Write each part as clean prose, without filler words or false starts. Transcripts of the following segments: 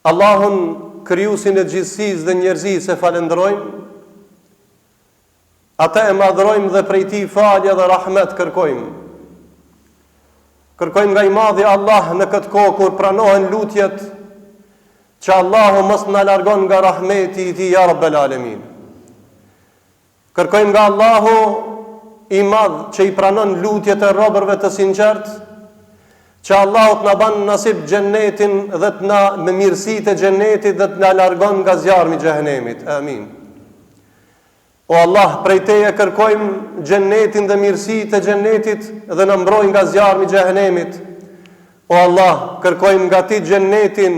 Allahun krijuesin e gjithësisë dhe njerëzisë e falenderojmë. Ata e madhrojmë dhe prej tij falje dhe rahmet kërkojmë. Kërkojmë nga i madhi Allah në këtë kohë kur pranohen lutjet, që Allahu mos na largon nga rahmeti i tij ya rabbel alamin. Kërkojmë nga Allahu i madh që i pranon lutjet e robërve të sinqert, që Allahu të na ban nasib xhennetin dhe të na me mirësitë e xhennetit dhe të na largon nga zjarmi i xhehenemit. Amin. O Allah, prej teje kërkojmë xhennetin dhe mirësitë e xhennetit dhe na mbroj nga zjarmi i xhehenemit. O Allah, kërkojmë nga ti xhennetin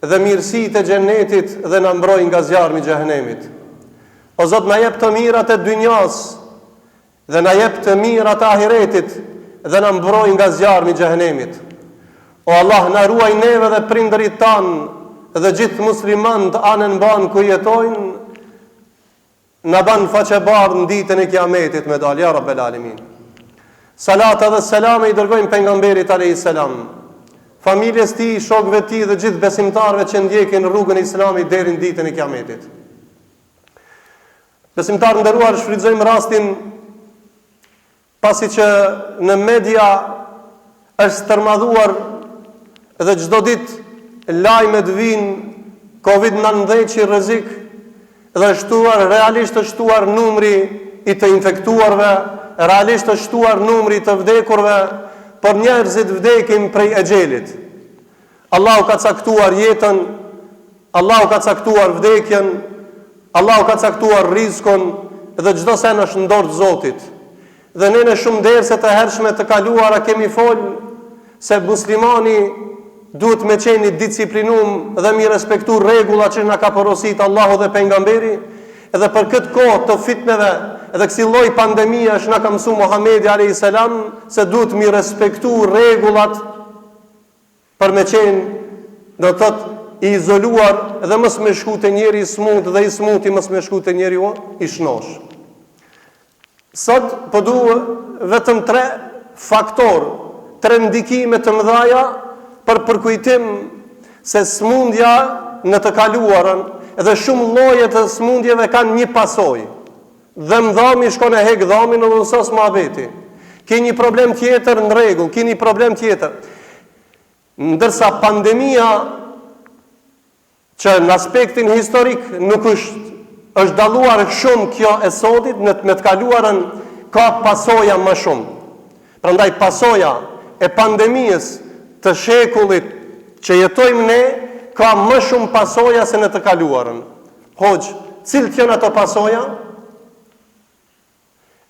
dhe mirësitë e xhennetit dhe na mbroj nga zjarmi i xhehenemit. O Zot, na jep të mirat e dynjas dhe na jep të mirat e ahiretit dhe na mbroj nga zjarmi i xhehenemit. O Allah, na ruaj neve dhe prindërit tanë dhe gjithë muslimanët anën ban ku jetojnë, na ban faqe bardhë në ditën e kiametit me dal, ya rabbel alamin. Salata dhe selame i dërgojmë pejgamberit alayhis salam, familjes tij, shokëve tij dhe gjithë besimtarëve që ndjekin rrugën e Islamit deri në ditën e kiametit. Besimtarë nderuar, shfrytëzojmë rastin pasi që në media është stërmadhuar dhe çdo ditë lajmet vijnë Covid-19 që rrezik dhe realisht është shtuar numri i të infektuarve, realisht është shtuar numri të vdekurve, por njerëzit vdekin prej exhelit. Allahu ka caktuar jetën, Allahu ka caktuar vdekjen, Allahu ka caktuar rizikun dhe çdo sen është në dorë të Zotit. Dhe ne në shumë derse të hershme të kaluara kemi folë se muslimani duhet me qeni disciplinum dhe mi respektu regula që nga ka porosit Allahu dhe pejgamberi, edhe për këtë kohë të fitneve edhe kësi lloj pandemia është nga ka mësu Muhamedi alayhis salam se duhet mi respektu regulat për me qenë do të thotë i izoluar dhe mos me shku të njeri i smut dhe i smuti mos me shku të njeri i shnosh. Sot po duhet vetëm 3 faktor, 3 ndikime të mëdhaja për përkujtim se smundja në të kaluarën edhe shumë lloje të smundjeve kanë një pasojë. Dhe mdhami shkon e hek dhamin në sos ma veti. Ki një problem tjetër në rregull, ki një problem tjetër. Ndërsa pandemia që në aspektin historik nuk është dalluar shumë kjo e sotit, me të kaluarën ka pasoja më shumë. Prandaj pasoja e pandemisë të shekullit që jetojmë ne ka më shumë pasoja se në të kaluarën. Hoxh, cilët janë ato pasoja?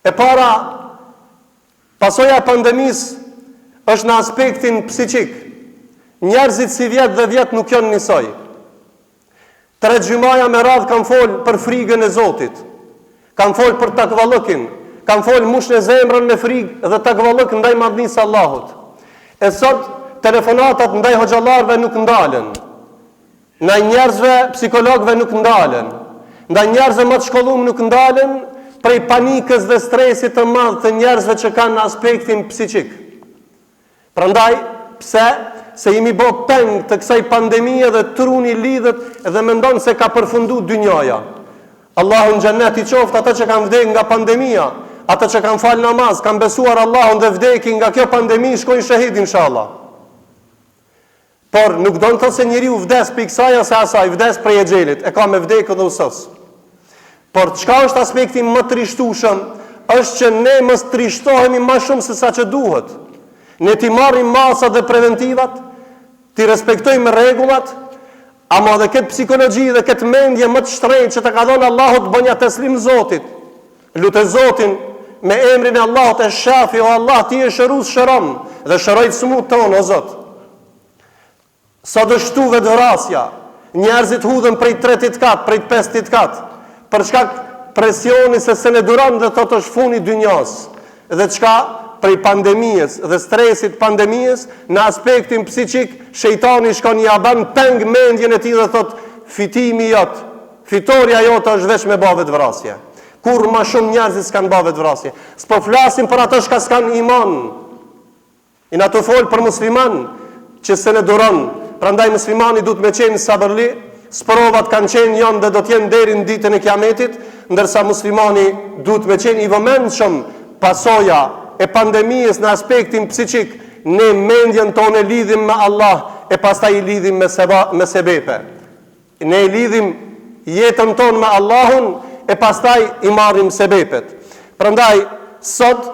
E para, pasoja e pandemisë është në aspektin psiqik. Njerëzit si vjet dhe vjet nuk janë njësoj. 3 gjymaja me radhë kanë folë për frigën e Zotit, kanë folë për takvallëkin, kanë folë mushën e zemrën me frigë dhe takvallëk ndaj madhnisë Allahut. E sot telefonatat ndaj hoxhallarëve nuk ndalen, ndaj njerëzve psikologëve nuk ndalen, ndaj njerëzve më të shkolluar nuk ndalen prej panikës dhe stresit të madh të njerëzve që kanë aspektin psiqik. Prandaj, pse? Se jemi bë peng të kësaj pandemie dhe truni lidhet dhe mendon se ka përfundu dynjaja. Allahu në xhennet i qoftë ata që kanë vdekur nga pandemia, ata që kanë falë namaz, kanë besuar Allahun dhe vdekin nga kjo pandemi, shkojnë shahid inshallah. Por nuk do të thotë se njeriu vdes për kësaj ose asaj, vdes prej exhelit, e ka me vdekën dhe usos. Por çka është aspekti më trishtueshëm, është që ne mos trishtohemi më shumë se sa që duhet. Ne ti marrim masat dhe preventivat, ti respektojmë rregullat, ama dhe këtë psikologji dhe këtë mendje më të shtrenjtë që të ka dhënë Allahu të bënja teslim Zotit. Lutë Zotin me emrin e Allahut e Shafi, o Allah ti je shërues shëron dhe shëroj smut ton o Zot. Sa dështu vetvrasja, njerëzit hudhen prej 3 kat, prej 5 kat, për shkak presioni se ne duron dhe thotë është funi dynjas. Dhe çka prej pandemies dhe stresit pandemies në aspektin psiqik, shejtani shkon ja ban peng mendjen e tij dhe thot fitimi jot, fitoria jote është veç me bë vetvrasje. Kur më shumë njerëz s'kan bë vetvrasje. S'po flasim për ato që s'kan iman. I na të fol për musliman që se ne duron Prandaj muslimani duhet me qenë sabërli, sprovat kanë qenë janë dhe do të jenë deri në ditën e Kiametit, ndërsa muslimani duhet me qenë i vëmendshëm pasoja e pandemisë në aspektin psiqik, ne mendjen tonë lidhim me Allah e pastaj i lidhim me sebepe. Ne i lidhim jetën tonë me Allahun e pastaj i marrim sebepet. Prandaj sot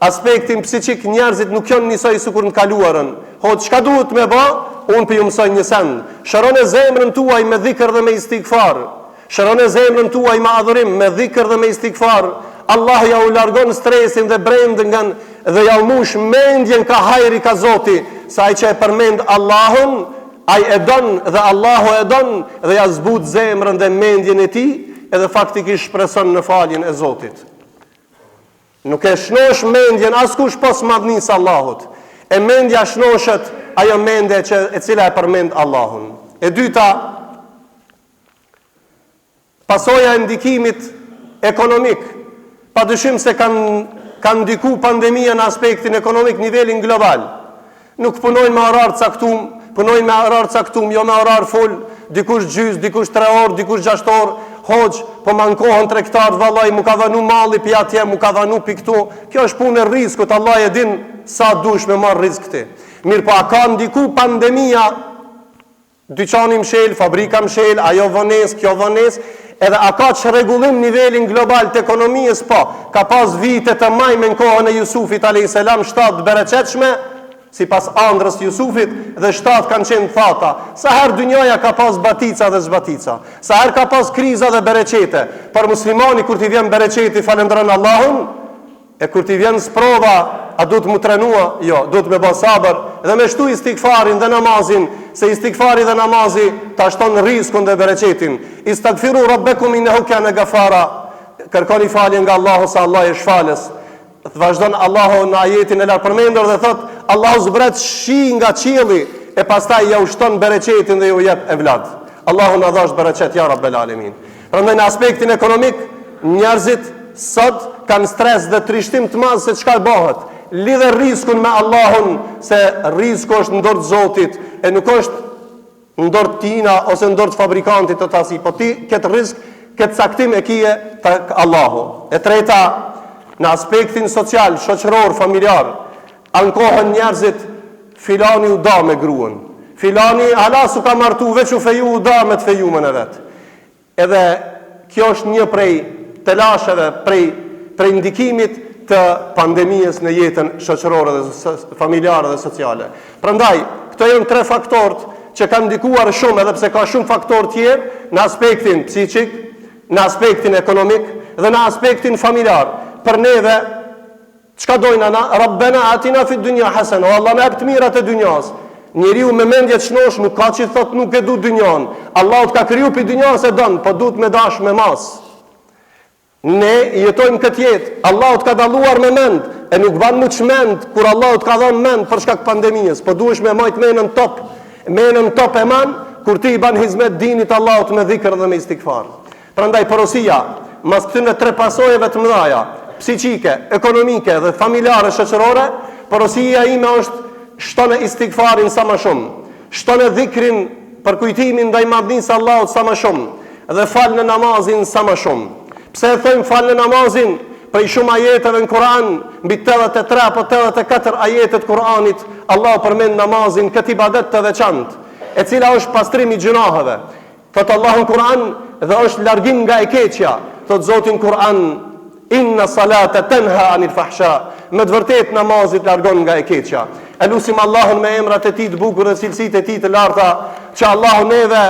aspektin psiqik njerëzit nuk janë njësoj sikur në kaluarën. Çka duhet me bë? Unë për ju mësoj një send. Shëron e zemrën tuaj me dhikr dhe me istigfar. Shëron e zemrën tuaj me adhurim, me dhikr dhe me istigfar. Allah ja u largon stresin dhe brendën dhe ja u mush mendjen ka hajri ka Zoti, sa ai që e përmend Allahun, ai e don dhe Allahu e don dhe ja zbut zemrën dhe mendjen e tij, edhe faktikisht shpreson në faljen e Zotit. Nuk e shnosh mendjen askush pos madhnisë Allahut. E mendja shnoshet ajo mendje e cila e përmend Allahun. E dyta, pasoja e ndikimit ekonomik. Padyshim se kanë ndiku pandemia në aspektin ekonomik nivelin global. Nuk punojnë me orar caktum, punojnë me orar caktum, jo me orar full, dikush gjys, dikush 3 orë, dikush 6 orë, hoq, po mankohen tregtarët, vallai mu ka dhënë malli pi atje, mu ka dhënë pi këtu. Kjo është punë e rrezikut, Allah e din sa dush me marr rrezik ti. Mirë, po a ka ndiku pandemia? Dyqani mshel, fabrika mshel, ajo vones, kjo vones, edhe a ka çrregullim nivelin global të ekonomisë? Po, ka pas vite të majme në kohën e Jusufit a.s. 7 bereqetshme, si pas andrës Jusufit, dhe 7 kanë qenë thata. Sa herë dynjaja ka pas batica dhe zbatica, sa herë ka pas kriza dhe bereqete. Për muslimani, kur t'i vjen bereqeti, falendron Allahun, e kur t'i vjen sprova, a du të mu trenua? Jo, du të me bë sabër, dhe me shtu istigfarin dhe namazin, se istigfari dhe namazi ta shton rizkun dhe bereqetin. Istagfiru rabbekum innehu kana gafara. Kërkoni falje nga Allahu, sa Allah e shfalës. Vazhdon Allahu në ajetin e lartë përmendur dhe thot, Allahu zbret shi nga qielli e pastaj ja ushton bereqetin dhe ju jep evlad. Allahu na dhash bereqet ya rabbel alamin. Prandaj në aspektin ekonomik, njerëzit sot kanë stres dhe trishtim të madh se çka bëhet. Lidhe rizkun me Allahun, se rizku është në dorë të Zotit e nuk është në dorë tina ose në dorë të fabrikantit të tasi, po ti këtë rizk, këtë saktim e kije të Allahu. E treta, në aspektin social, shoqëror, familjar, ankohen njerëzit, filani u da me gruën. Filani hala su ka martu, veç u feju u da me të fejumën e vetë. Edhe kjo është një prej telasheve, prej ndikimit të pandemijës në jetën shoqërore dhe familjare dhe sociale. Prandaj, këto janë 3 faktorët që kanë ndikuar shumë, edhe pse ka shumë faktorë tjerë në aspektin psiqik, në aspektin ekonomik dhe në aspektin familjar. Për neve, çka dojnë ana? Rabbena atina fi dunya hasana, o Allah na jep të mirat e dynjas. Njeriu me mendje të shnosh nuk ka që thot nuk e du dynjan. Allahu t'ka kriju pi dynjas e don, po duhet me dash me mas. Ne jetojmë këtë jetë, Allahu t'ka dalluar me mend, e nuk ban më çmend kur Allahu t'ka dhënë mend për shkak pandemijës, po duhesh me majt menën top e man kur ti i ban hizmet dinit Allahut me dhikr dhe me istigfar. Prandaj porosia, mas këtyre 3 pasojeve të mëdha, psiqike, ekonomike dhe familjare shoqërore, porosia ime është shtone istigfarin sa më shumë, shtone dhikrin për kujtimin ndaj madhnisë Allahut sa më shumë, dhe fal në namazin sa më shumë. Pse e thojmë fal në namazin? Prej shumë ajeteve në Kur'an, mbi 83 apo 84 ajetet Kur'anit, Allah përmend namazin këtë ibadet të veçantë, e cila është pastrim i gjunaheve. Thot Allahu në Kur'an, dhe është largim nga e keqja. Thot Zoti në Kur'an, inna salata tanha anil fahsha. Me të vërtet namazit largon nga e keqja. E lutim Allahun me emrat e tij të bukur dhe cilësitë e tij të larta, që Allahu neve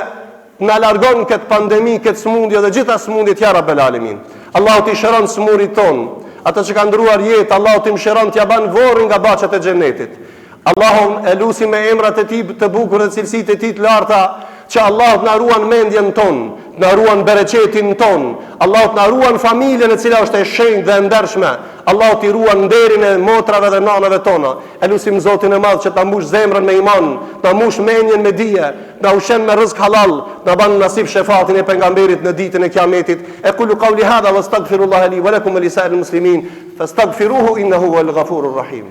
na largon këtë pandemi, këtë smundje dhe gjitha smundjet ya rabbel alamin. Allahu t'i shëron smurit ton, ata që kanë ndruar jetë, Allahu t'i mëshiron t'ja ban vorrin nga baçat e xhenetit. Allahun e lutim me emrat e tij të bukur dhe cilësitë e tij të larta, që Allah të na ruan mendjen ton, të na ruan bereqetin ton, Allah të na ruan familjen e cila është e shenjtë dhe e ndershme, Allah t'i ruan nderin e motrave dhe nanave tona. E lutim Zotin e Madh që ta mbush zemrën me iman, ta mbush mendjen me dije, ta ushqen me rrezik halal, ta ban nasib shefatin e pejgamberit në ditën e Kiametit. E qulu qawli hadha wastaghfirullaha li wa lakum wa lisa'il muslimin fastaghfiruhu innahu huwal ghafurur rahim.